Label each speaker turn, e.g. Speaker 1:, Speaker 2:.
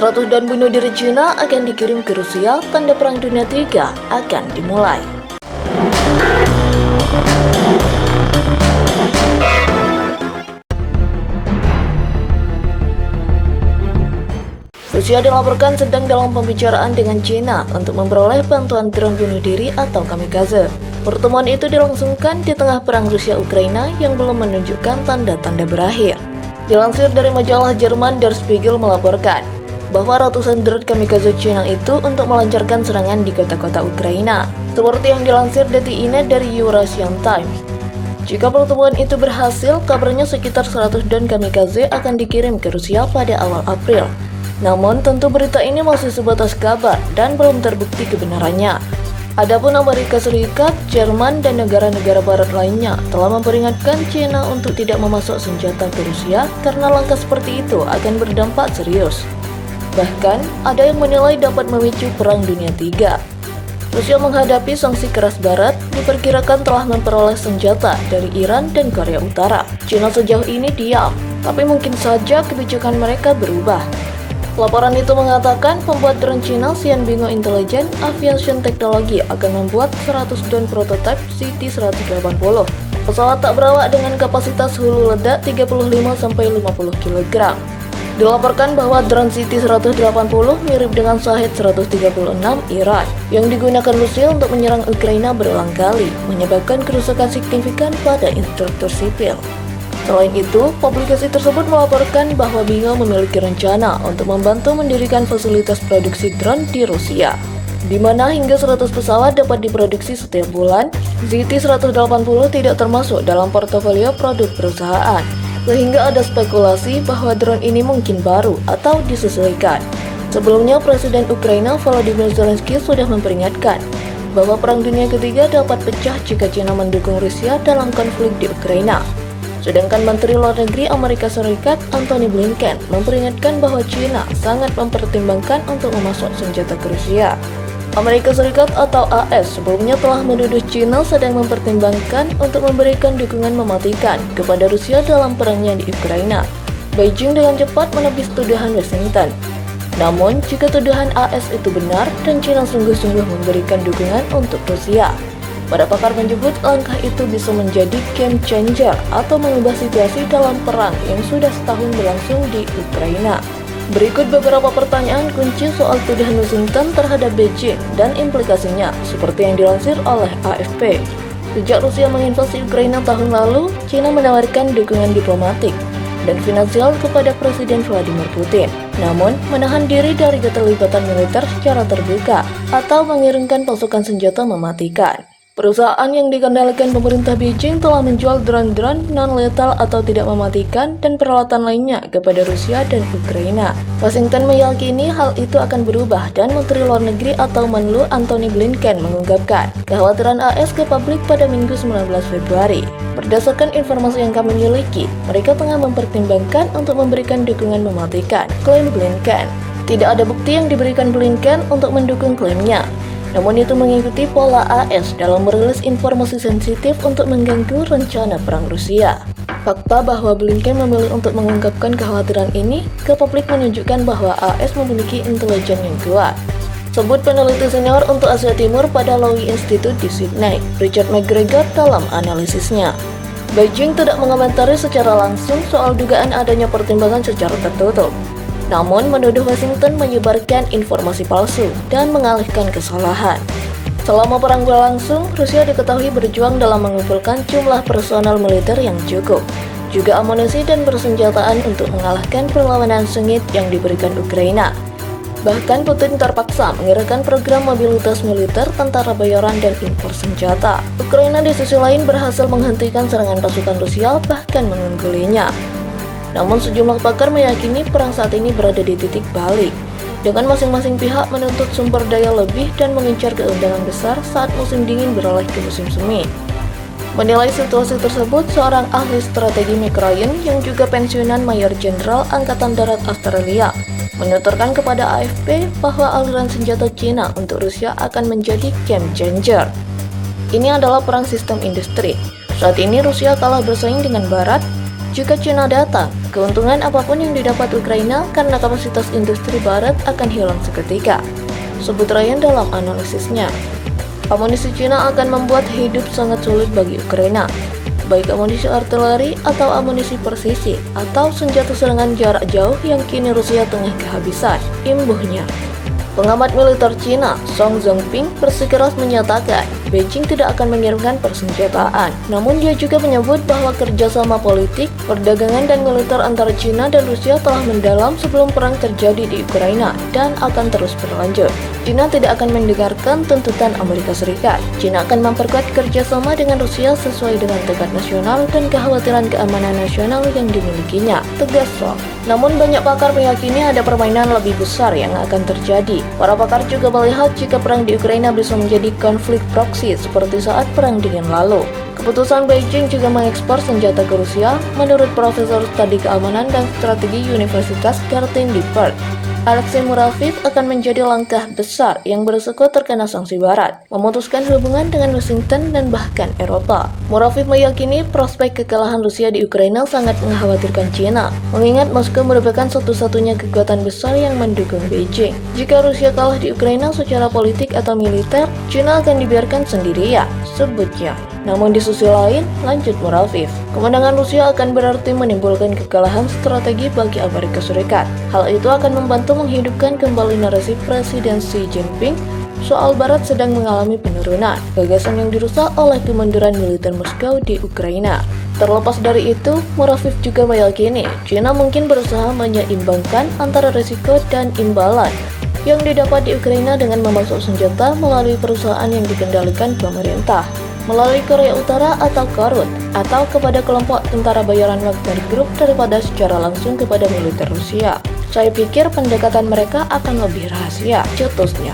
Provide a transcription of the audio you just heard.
Speaker 1: 100 drone bunuh diri Cina akan dikirim ke Rusia, tanda Perang Dunia III akan dimulai. Rusia dilaporkan sedang dalam pembicaraan dengan Cina untuk memperoleh bantuan drone bunuh diri atau kamikaze. Pertemuan itu dilangsungkan di tengah perang Rusia-Ukraina yang belum menunjukkan tanda-tanda berakhir. Dilansir dari majalah Jerman Der Spiegel melaporkan bahwa ratusan drone kamikaze Cina itu untuk melancarkan serangan di kota-kota Ukraina, seperti yang dilansir Detik.net dari Eurasian Times. Jika pertemuan itu berhasil, kabarnya sekitar 100 drone kamikaze akan dikirim ke Rusia pada awal April. Namun, tentu berita ini masih sebatas kabar dan belum terbukti kebenarannya. Adapun Amerika Serikat, Jerman, dan negara-negara barat lainnya telah memperingatkan Cina untuk tidak memasok senjata ke Rusia karena langkah seperti itu akan berdampak serius. Bahkan, ada yang menilai dapat memicu Perang Dunia III. Rusia menghadapi sanksi keras Barat, diperkirakan telah memperoleh senjata dari Iran dan Korea Utara. Cina sejauh ini diam, tapi mungkin saja kebijakan mereka berubah. Laporan itu mengatakan pembuat drone Cina Xianbingou Intelligent Aviation Technology akan membuat 100 drone prototipe CT-180, pesawat tak berawak dengan kapasitas hulu ledak 35-50 kg. Dilaporkan bahwa drone CT-180 mirip dengan Shahed 136 Iran yang digunakan Rusia untuk menyerang Ukraina berulang kali, menyebabkan kerusakan signifikan pada instruktur sipil. Selain itu, publikasi tersebut melaporkan bahwa Bingou memiliki rencana untuk membantu mendirikan fasilitas produksi drone di Rusia, di mana hingga 100 pesawat dapat diproduksi setiap bulan. CT-180 tidak termasuk dalam portofolio produk perusahaan, sehingga ada spekulasi bahwa drone ini mungkin baru atau disesuaikan. Sebelumnya, Presiden Ukraina Volodymyr Zelensky sudah memperingatkan bahwa Perang Dunia Ketiga dapat pecah jika Cina mendukung Rusia dalam konflik di Ukraina. Sedangkan Menteri Luar Negeri Amerika Serikat Antony Blinken memperingatkan bahwa Cina sangat mempertimbangkan untuk memasok senjata ke Rusia. Amerika Serikat atau AS sebelumnya telah menuduh Cina sedang mempertimbangkan untuk memberikan dukungan mematikan kepada Rusia dalam perangnya di Ukraina. Beijing dengan cepat menepis tuduhan Washington. Namun, jika tuduhan AS itu benar dan Cina sungguh-sungguh memberikan dukungan untuk Rusia, para pakar menyebut langkah itu bisa menjadi game changer atau mengubah situasi dalam perang yang sudah setahun berlangsung di Ukraina. Berikut beberapa pertanyaan kunci soal tuduhan Washington terhadap Beijing dan implikasinya, seperti yang dilansir oleh AFP. Sejak Rusia menginvasi Ukraina tahun lalu, Cina menawarkan dukungan diplomatik dan finansial kepada Presiden Vladimir Putin, namun menahan diri dari keterlibatan militer secara terbuka atau mengirimkan pasukan senjata mematikan. Perusahaan yang dikendalikan pemerintah Beijing telah menjual drone-drone non-letal atau tidak mematikan dan peralatan lainnya kepada Rusia dan Ukraina. Washington meyakini hal itu akan berubah dan Menteri Luar Negeri atau Menlu Antony Blinken mengungkapkan kekhawatiran AS ke publik pada Minggu 19 Februari. Berdasarkan informasi yang kami miliki, mereka tengah mempertimbangkan untuk memberikan dukungan mematikan, klaim Blinken. Tidak ada bukti yang diberikan Blinken untuk mendukung klaimnya. Namun itu mengikuti pola AS dalam merilis informasi sensitif untuk mengganggu rencana perang Rusia. Fakta bahwa Blinken memilih untuk mengungkapkan kekhawatiran ini ke publik menunjukkan bahwa AS memiliki intelijen yang kuat. Sebut peneliti senior untuk Asia Timur pada Lowy Institute di Sydney, Richard McGregor dalam analisisnya. Beijing tidak mengomentari secara langsung soal dugaan adanya pertimbangan secara tertutup, namun menuduh Washington menyebarkan informasi palsu dan mengalihkan kesalahan. Selama perang berlangsung, Rusia diketahui berjuang dalam mengumpulkan jumlah personal militer yang cukup, juga amunisi dan persenjataan untuk mengalahkan perlawanan sengit yang diberikan Ukraina. Bahkan Putin terpaksa mengerahkan program mobilitas militer, tentara bayaran, dan impor senjata. Ukraina di sisi lain berhasil menghentikan serangan pasukan Rusia, bahkan mengunggulinya. Namun sejumlah pakar meyakini perang saat ini berada di titik balik, dengan masing-masing pihak menuntut sumber daya lebih dan mengincar keuntungan besar saat musim dingin beralih ke musim semi. Menilai situasi tersebut, seorang ahli strategi Mike Ryan yang juga pensiunan Mayor Jenderal Angkatan Darat Australia menuturkan kepada AFP bahwa aliran senjata Cina untuk Rusia akan menjadi game changer. Ini adalah perang sistem industri. Saat ini Rusia kalah bersaing dengan Barat Jika Cina datang, keuntungan apapun yang didapat Ukraina karena kapasitas industri barat akan hilang seketika, sebut Ryan dalam analisisnya. Amunisi Cina akan membuat hidup sangat sulit bagi Ukraina, baik amunisi artileri atau amunisi presisi, atau senjata serangan jarak jauh yang kini Rusia tengah kehabisan, imbuhnya. Pengamat militer Cina, Song Zongping, bersikeras menyatakan Beijing tidak akan mengirimkan persenjataan. Namun dia juga menyebut bahwa kerjasama politik, perdagangan, dan militer antara Cina dan Rusia telah mendalam sebelum perang terjadi di Ukraina dan akan terus berlanjut. Cina tidak akan mendengarkan tuntutan Amerika Serikat. Cina akan memperkuat kerjasama dengan Rusia sesuai dengan tekad nasional dan kekhawatiran keamanan nasional yang dimilikinya, tegas Song. Namun banyak pakar meyakini ada permainan lebih besar yang akan terjadi. Para pakar juga melihat jika perang di Ukraina bisa menjadi konflik proksi seperti saat Perang Dingin lalu. Keputusan Beijing juga mengekspor senjata ke Rusia, menurut Profesor Studi Keamanan dan Strategi Universitas Kartin-Lippert. Alexei Muraviv akan menjadi langkah besar yang beresiko terkena sanksi Barat, memutuskan hubungan dengan Washington dan bahkan Eropa. Muraviv meyakini prospek kekalahan Rusia di Ukraina sangat mengkhawatirkan Cina, mengingat Moskow merupakan satu-satunya kekuatan besar yang mendukung Beijing. Jika Rusia kalah di Ukraina secara politik atau militer, Cina akan dibiarkan sendirian, sebutnya. Namun di sisi lain, lanjut Muraviv, kemenangan Rusia akan berarti menimbulkan kekalahan strategi bagi Amerika Serikat. Hal itu akan membantu menghidupkan kembali narasi Presiden Xi Jinping soal Barat sedang mengalami penurunan, gagasan yang dirusak oleh kemunduran militer Moskow di Ukraina. Terlepas dari itu, Muraviv juga meyakini China mungkin berusaha menyeimbangkan antara risiko dan imbalan yang didapat di Ukraina dengan memasok senjata melalui perusahaan yang dikendalikan pemerintah, melalui Korea Utara atau Korut, atau kepada kelompok tentara bayaran Wagner Group daripada secara langsung kepada militer Rusia. Saya pikir pendekatan mereka akan lebih rahasia, cetusnya.